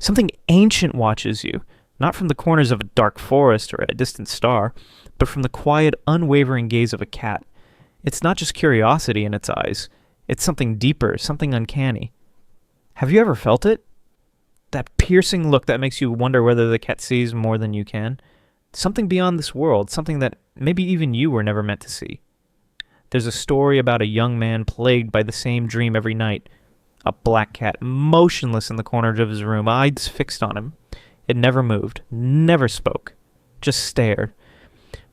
Something ancient watches you, not from the corners of a dark forest or a distant star, but from the quiet, unwavering gaze of a cat. It's not just curiosity in its eyes. It's something deeper, something uncanny. Have you ever felt it? That piercing look that makes you wonder whether the cat sees more than you can? Something beyond this world, something that maybe even you were never meant to see. There's a story about a young man plagued by the same dream every night. A black cat, motionless in the corner of his room, eyes fixed on him. It never moved, never spoke, just stared.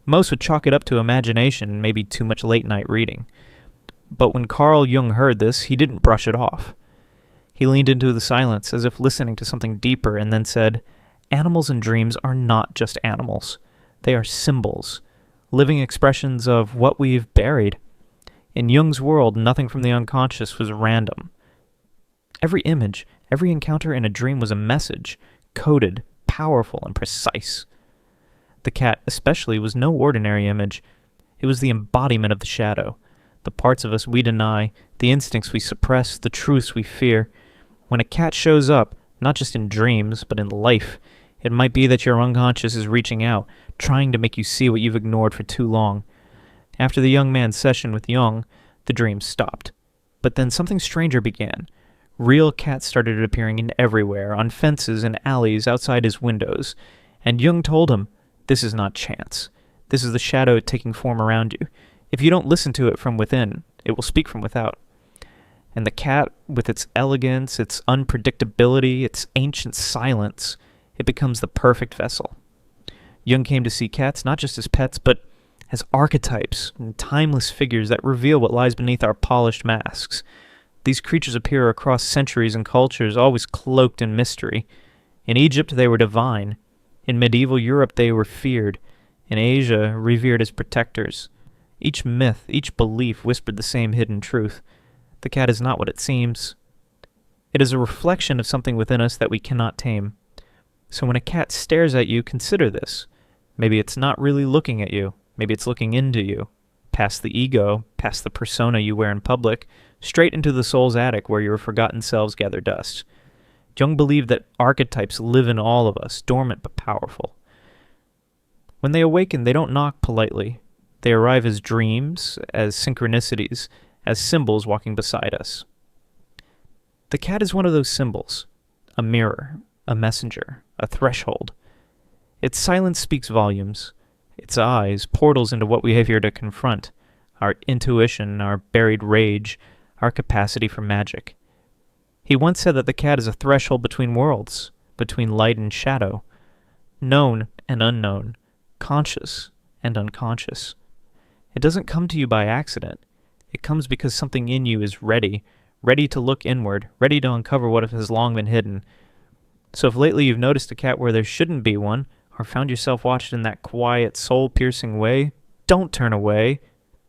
Most would chalk it up to imagination, maybe too much late-night reading. But when Carl Jung heard this, he didn't brush it off. He leaned into the silence, as if listening to something deeper, and then said, "Animals and dreams are not just animals. They are symbols, living expressions of what we've buried. In Jung's world, nothing from the unconscious was random. Every image, every encounter in a dream was a message, coded, powerful, and precise. The cat, especially, was no ordinary image. It was the embodiment of the shadow, the parts of us we deny, the instincts we suppress, the truths we fear. When a cat shows up, not just in dreams, but in life, it might be that your unconscious is reaching out, trying to make you see what you've ignored for too long. After the young man's session with Jung, the dream stopped. But then something stranger began. Real cats started appearing in everywhere, on fences and alleys outside his windows. And Jung told him, "This is not chance. This is the shadow taking form around you. If you don't listen to it from within, it will speak from without." And the cat, with its elegance, its unpredictability, its ancient silence, it becomes the perfect vessel. Jung came to see cats not just as pets, but as archetypes and timeless figures that reveal what lies beneath our polished masks. These creatures appear across centuries and cultures, always cloaked in mystery. In Egypt, they were divine. In medieval Europe, they were feared. In Asia, revered as protectors. Each myth, each belief whispered the same hidden truth. The cat is not what it seems. It is a reflection of something within us that we cannot tame. So when a cat stares at you, consider this. Maybe it's not really looking at you. Maybe it's looking into you. Past the ego, past the persona you wear in public, straight into the soul's attic where your forgotten selves gather dust. Jung believed that archetypes live in all of us, dormant but powerful. When they awaken, they don't knock politely. They arrive as dreams, as synchronicities, as symbols walking beside us. The cat is one of those symbols. A mirror, a messenger, a threshold. Its silence speaks volumes. Its eyes, portals into what we have here to confront. Our intuition, our buried rage, our capacity for magic. He once said that the cat is a threshold between worlds, between light and shadow, known and unknown, conscious and unconscious. It doesn't come to you by accident. It comes because something in you is ready to look inward, ready to uncover what has long been hidden. So if lately you've noticed a cat where there shouldn't be one, or found yourself watched in that quiet, soul-piercing way, don't turn away.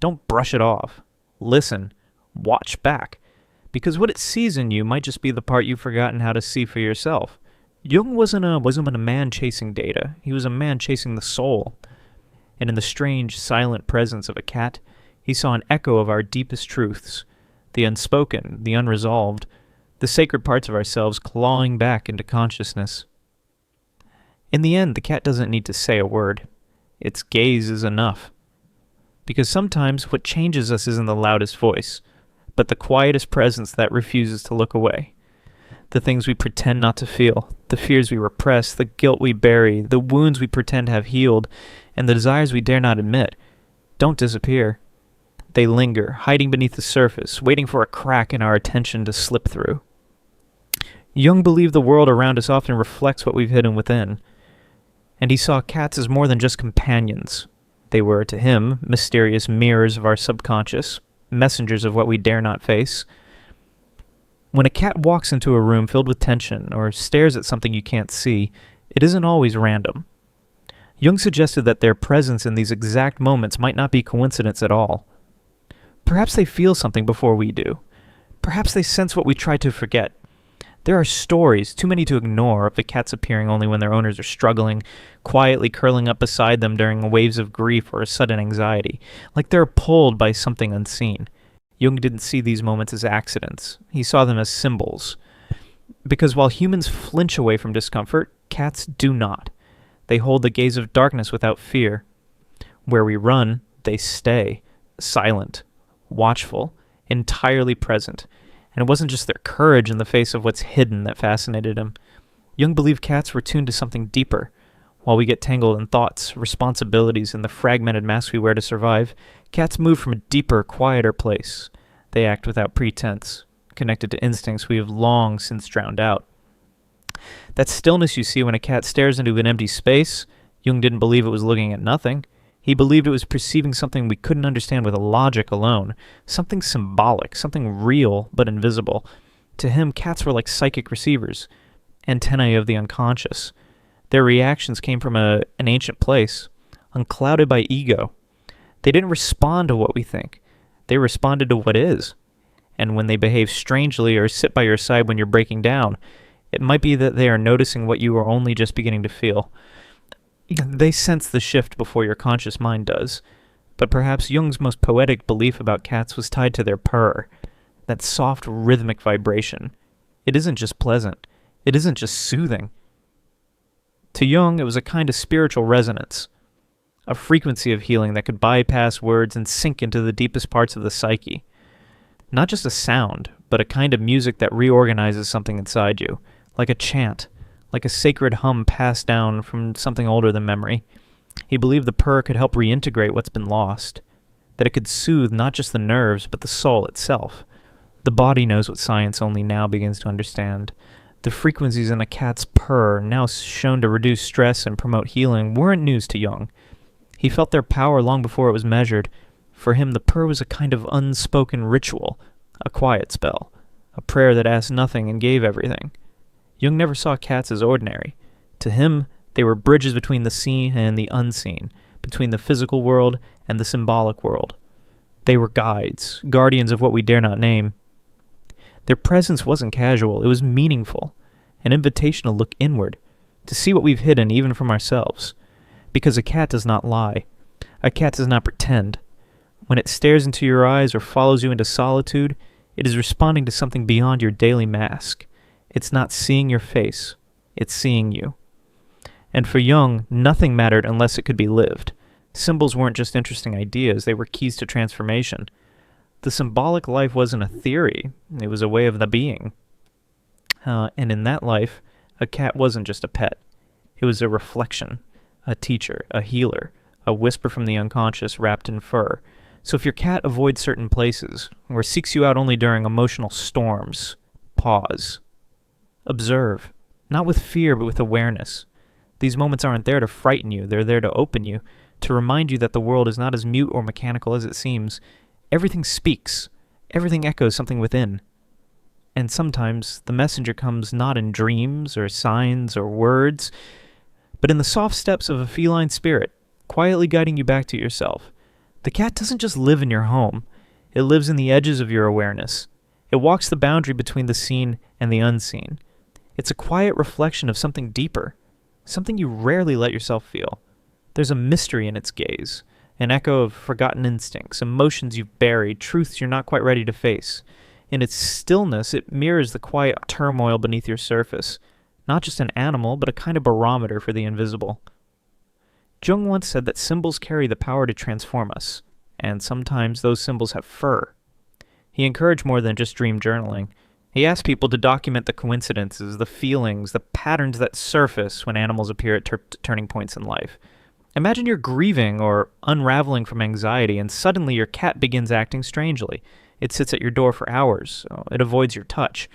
Don't brush it off. Listen. Watch back. Because what it sees in you might just be the part you've forgotten how to see for yourself. Jung wasn't a man chasing data. He was a man chasing the soul. And in the strange, silent presence of a cat, he saw an echo of our deepest truths, the unspoken, the unresolved, the sacred parts of ourselves clawing back into consciousness. In the end, the cat doesn't need to say a word. Its gaze is enough. Because sometimes what changes us isn't the loudest voice, but the quietest presence that refuses to look away. The things we pretend not to feel, the fears we repress, the guilt we bury, the wounds we pretend have healed, and the desires we dare not admit, don't disappear. They linger, hiding beneath the surface, waiting for a crack in our attention to slip through. Jung believed the world around us often reflects what we've hidden within, and he saw cats as more than just companions. They were, to him, mysterious mirrors of our subconscious, messengers of what we dare not face. When a cat walks into a room filled with tension or stares at something you can't see, it isn't always random. Jung suggested that their presence in these exact moments might not be coincidence at all. Perhaps they feel something before we do. Perhaps they sense what we try to forget. There are stories, too many to ignore, of the cats appearing only when their owners are struggling, quietly curling up beside them during waves of grief or a sudden anxiety, like they're pulled by something unseen. Jung didn't see these moments as accidents. He saw them as symbols. Because while humans flinch away from discomfort, cats do not. They hold the gaze of darkness without fear. Where we run, they stay, silent, watchful, entirely present. And it wasn't just their courage in the face of what's hidden that fascinated him. Jung believed cats were tuned to something deeper. While we get tangled in thoughts, responsibilities, and the fragmented masks we wear to survive, cats move from a deeper, quieter place. They act without pretense, connected to instincts we have long since drowned out. That stillness you see when a cat stares into an empty space, Jung didn't believe it was looking at nothing. He believed it was perceiving something we couldn't understand with logic alone, something symbolic, something real but invisible. To him, cats were like psychic receivers, antennae of the unconscious. Their reactions came from an ancient place, unclouded by ego. They didn't respond to what we think. They responded to what is. And when they behave strangely or sit by your side when you're breaking down, it might be that they are noticing what you are only just beginning to feel. They sense the shift before your conscious mind does. But perhaps Jung's most poetic belief about cats was tied to their purr, that soft rhythmic vibration. It isn't just pleasant. It isn't just soothing. To Jung, it was a kind of spiritual resonance, a frequency of healing that could bypass words and sink into the deepest parts of the psyche. Not just a sound, but a kind of music that reorganizes something inside you, like a chant, like a sacred hum passed down from something older than memory. He believed the purr could help reintegrate what's been lost, that it could soothe not just the nerves, but the soul itself. The body knows what science only now begins to understand. The frequencies in a cat's purr, now shown to reduce stress and promote healing, weren't news to Jung. He felt their power long before it was measured. For him, the purr was a kind of unspoken ritual, a quiet spell, a prayer that asked nothing and gave everything. Jung never saw cats as ordinary. To him, they were bridges between the seen and the unseen, between the physical world and the symbolic world. They were guides, guardians of what we dare not name. Their presence wasn't casual, it was meaningful, an invitation to look inward, to see what we've hidden even from ourselves. Because a cat does not lie. A cat does not pretend. When it stares into your eyes or follows you into solitude, it is responding to something beyond your daily mask. It's not seeing your face, it's seeing you. And for Jung, nothing mattered unless it could be lived. Symbols weren't just interesting ideas, they were keys to transformation. The symbolic life wasn't a theory, it was a way of the being. And in that life, a cat wasn't just a pet. It was a reflection, a teacher, a healer, a whisper from the unconscious wrapped in fur. So if your cat avoids certain places, or seeks you out only during emotional storms, pause. Observe, not with fear, but with awareness. These moments aren't there to frighten you, they're there to open you, to remind you that the world is not as mute or mechanical as it seems. Everything speaks. Everything echoes something within. And sometimes the messenger comes not in dreams or signs or words, but in the soft steps of a feline spirit, quietly guiding you back to yourself. The cat doesn't just live in your home. It lives in the edges of your awareness. It walks the boundary between the seen and the unseen. It's a quiet reflection of something deeper, something you rarely let yourself feel. There's a mystery in its gaze. An echo of forgotten instincts, emotions you've buried, truths you're not quite ready to face. In its stillness, it mirrors the quiet turmoil beneath your surface. Not just an animal, but a kind of barometer for the invisible. Jung once said that symbols carry the power to transform us, and sometimes those symbols have fur. He encouraged more than just dream journaling. He asked people to document the coincidences, the feelings, the patterns that surface when animals appear at turning points in life. Imagine you're grieving or unraveling from anxiety, and suddenly your cat begins acting strangely. It sits at your door for hours. It avoids your touch.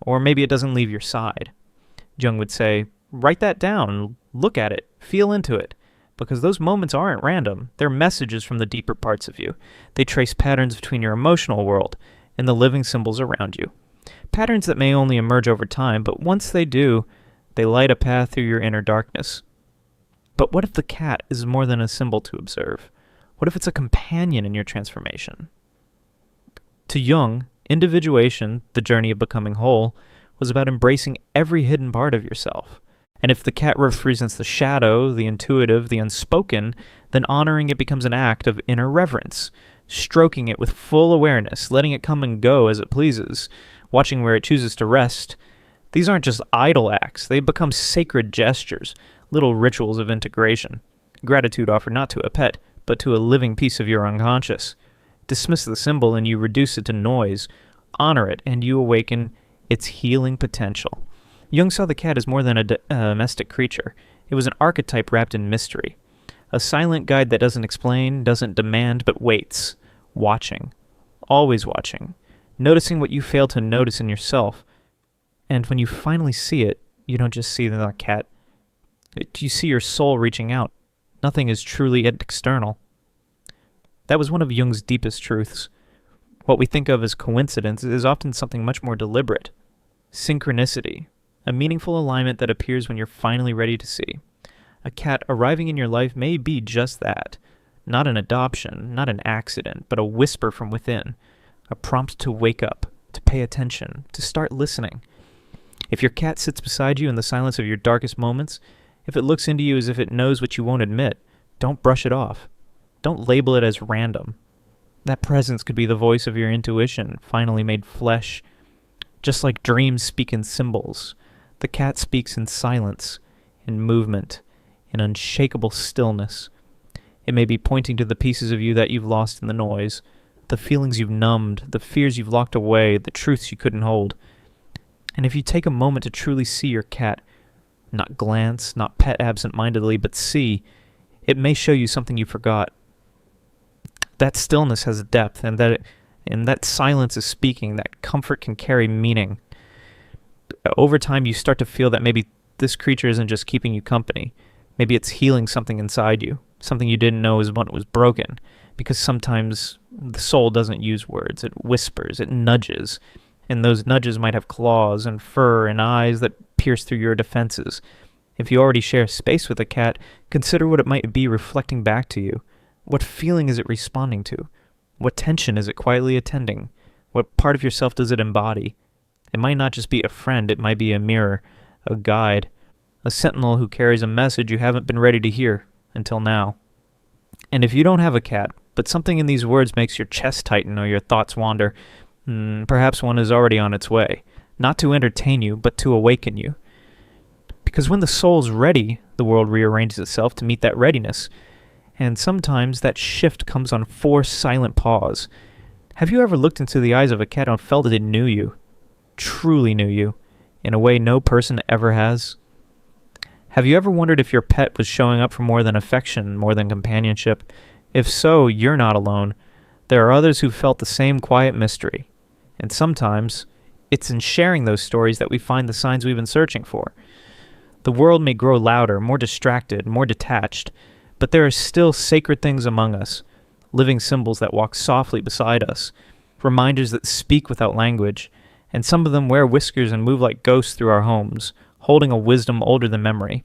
Or maybe it doesn't leave your side. Jung would say, write that down, look at it, feel into it. Because those moments aren't random. They're messages from the deeper parts of you. They trace patterns between your emotional world and the living symbols around you. Patterns that may only emerge over time, but once they do, they light a path through your inner darkness. But what if the cat is more than a symbol to observe? What if it's a companion in your transformation? To Jung, individuation, the journey of becoming whole, was about embracing every hidden part of yourself. And if the cat represents the shadow, the intuitive, the unspoken, then honoring it becomes an act of inner reverence, stroking it with full awareness, letting it come and go as it pleases, watching where it chooses to rest. These aren't just idle acts, they become sacred gestures, little rituals of integration. Gratitude offered not to a pet, but to a living piece of your unconscious. Dismiss the symbol and you reduce it to noise. Honor it and you awaken its healing potential. Jung saw the cat as more than a domestic creature. It was an archetype wrapped in mystery. A silent guide that doesn't explain, doesn't demand, but waits. Watching. Always watching. Noticing what you fail to notice in yourself. And when you finally see it, you don't just see the cat. You see your soul reaching out. Nothing is truly external. That was one of Jung's deepest truths. What we think of as coincidence is often something much more deliberate. Synchronicity. A meaningful alignment that appears when you're finally ready to see. A cat arriving in your life may be just that. Not an adoption, not an accident, but a whisper from within. A prompt to wake up, to pay attention, to start listening. If your cat sits beside you in the silence of your darkest moments, if it looks into you as if it knows what you won't admit, don't brush it off. Don't label it as random. That presence could be the voice of your intuition, finally made flesh. Just like dreams speak in symbols, the cat speaks in silence, in movement, in unshakable stillness. It may be pointing to the pieces of you that you've lost in the noise, the feelings you've numbed, the fears you've locked away, the truths you couldn't hold. And if you take a moment to truly see your cat, not glance, not pet absent-mindedly, but see, it may show you something you forgot. That stillness has depth, and that silence is speaking, that comfort can carry meaning. Over time, you start to feel that maybe this creature isn't just keeping you company. Maybe it's healing something inside you, something you didn't know is what was broken, because sometimes the soul doesn't use words. It whispers, it nudges, and those nudges might have claws and fur and eyes that pierce through your defenses. If you already share space with a cat, consider what it might be reflecting back to you. What feeling is it responding to? What tension is it quietly attending? What part of yourself does it embody? It might not just be a friend, it might be a mirror, a guide, a sentinel who carries a message you haven't been ready to hear until now. And if you don't have a cat, but something in these words makes your chest tighten or your thoughts wander, perhaps one is already on its way, not to entertain you, but to awaken you. Because when the soul's ready, the world rearranges itself to meet that readiness. And sometimes that shift comes on 4 silent paws. Have you ever looked into the eyes of a cat and felt that it knew you? Truly knew you, in a way no person ever has? Have you ever wondered if your pet was showing up for more than affection, more than companionship? If so, you're not alone. There are others who felt the same quiet mystery. And sometimes, it's in sharing those stories that we find the signs we've been searching for. The world may grow louder, more distracted, more detached, but there are still sacred things among us, living symbols that walk softly beside us, reminders that speak without language, and some of them wear whiskers and move like ghosts through our homes, holding a wisdom older than memory.